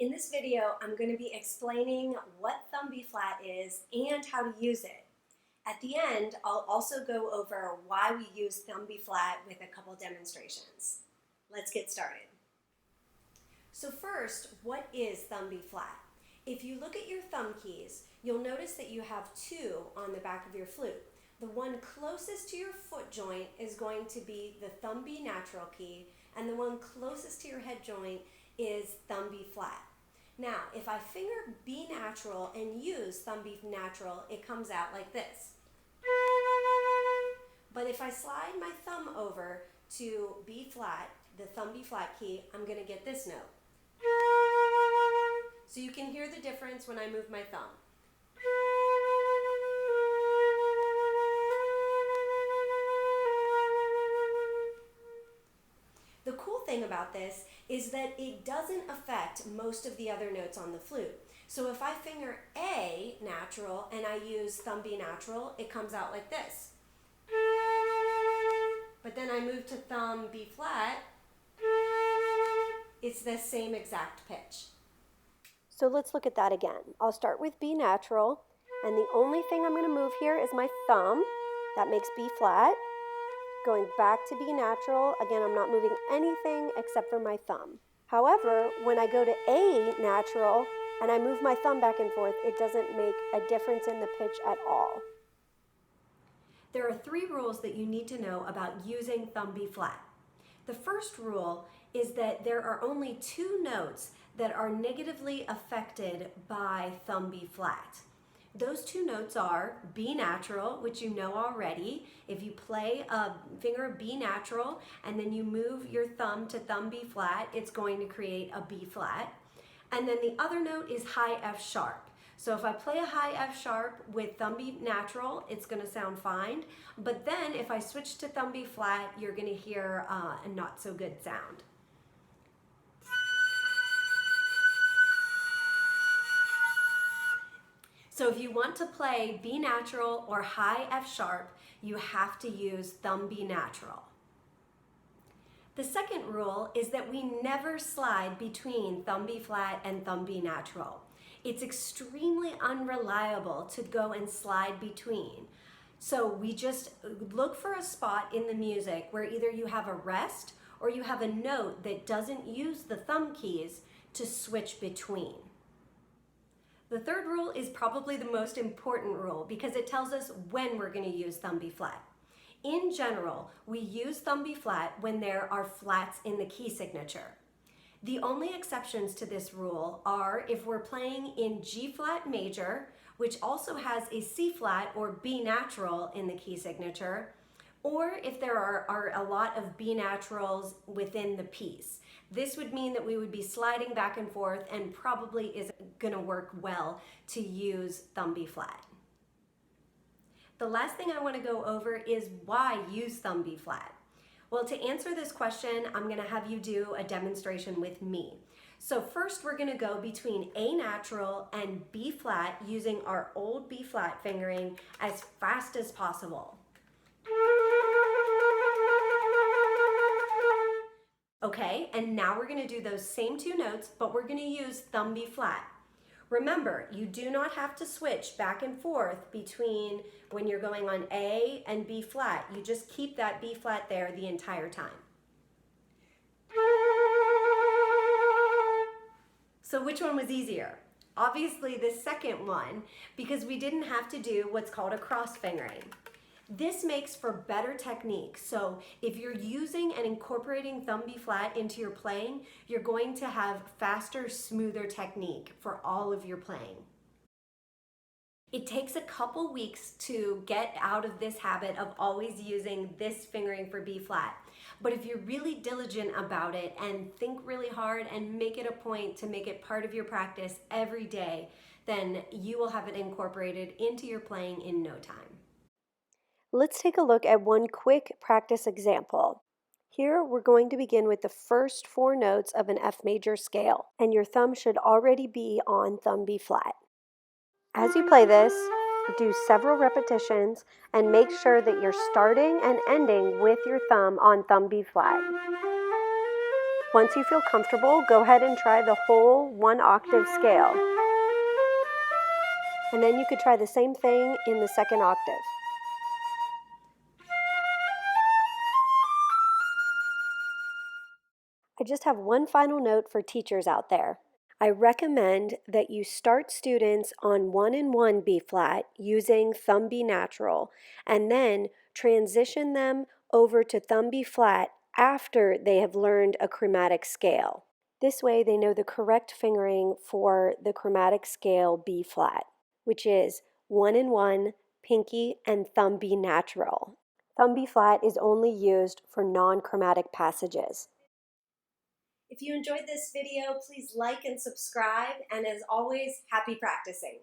In this video, I'm going to be explaining what thumb B flat is and how to use it. At the end, I'll also go over why we use thumb B flat with a couple demonstrations. Let's get started. So first, what is thumb B flat? If you look at your thumb keys, you'll notice that you have two on the back of your flute. The one closest to your foot joint is going to be the thumb B natural key, and the one closest to your head joint is thumb B flat. Now, if I finger B natural and use thumb B natural, it comes out like this. But if I slide my thumb over to B flat, the thumb B flat key, I'm going to get this note. So you can hear the difference when I move my thumb. The cool thing about this is that it doesn't affect most of the other notes on the flute. So if I finger A natural and I use thumb B natural, it comes out like this. But then I move to thumb B flat, it's the same exact pitch. So let's look at that again. I'll start with B natural, and the only thing I'm going to move here is my thumb. That makes B flat. Going back to B natural, again, I'm not moving anything except for my thumb. However, when I go to A natural and I move my thumb back and forth, it doesn't make a difference in the pitch at all. There are three rules that you need to know about using thumb B flat. The first rule is that there are only two notes that are negatively affected by thumb B flat. Those two notes are B natural, which you know already. If you play a finger B natural and then you move your thumb to thumb B flat, it's going to create a B flat. And then the other note is high F sharp. So if I play a high F sharp with thumb B natural, it's going to sound fine. But then if I switch to thumb B flat, you're going to hear a not so good sound. So if you want to play B natural or high F sharp, you have to use thumb B natural. The second rule is that we never slide between thumb B flat and thumb B natural. It's extremely unreliable to go and slide between. So we just look for a spot in the music where either you have a rest or you have a note that doesn't use the thumb keys to switch between. The third rule is probably the most important rule because it tells us when we're going to use thumb B flat. In general, we use thumb B flat when there are flats in the key signature. The only exceptions to this rule are if we're playing in G flat major, which also has a C flat or B natural in the key signature, or if there are a lot of B naturals within the piece. This would mean that we would be sliding back and forth and probably isn't going to work well to use thumb B flat. The last thing I want to go over is why use thumb B flat. Well, to answer this question, I'm going to have you do a demonstration with me. So first we're going to go between A natural and B flat using our old B flat fingering as fast as possible. Okay, and now we're going to do those same two notes, but we're going to use thumb B flat. Remember, you do not have to switch back and forth between when you're going on A and B flat. You just keep that B flat there the entire time. So which one was easier? Obviously the second one, because we didn't have to do what's called a cross fingering. This makes for better technique. So if you're using and incorporating thumb B flat into your playing, you're going to have faster, smoother technique for all of your playing. It takes a couple weeks to get out of this habit of always using this fingering for B flat. But if you're really diligent about it and think really hard and make it a point to make it part of your practice every day, then you will have it incorporated into your playing in no time. Let's take a look at one quick practice example. Here we're going to begin with the first four notes of an F major scale, and your thumb should already be on thumb B flat. As you play this, do several repetitions and make sure that you're starting and ending with your thumb on thumb B flat. Once you feel comfortable, go ahead and try the whole 1-octave scale. And then you could try the same thing in the 2nd octave. I just have one final note for teachers out there. I recommend that you start students on 1 and 1 B flat using thumb B natural, and then transition them over to thumb B flat after they have learned a chromatic scale. This way they know the correct fingering for the chromatic scale B flat, which is 1 and 1, pinky, and thumb B natural. Thumb B flat is only used for non-chromatic passages. If you enjoyed this video, please like and subscribe, and as always, happy practicing.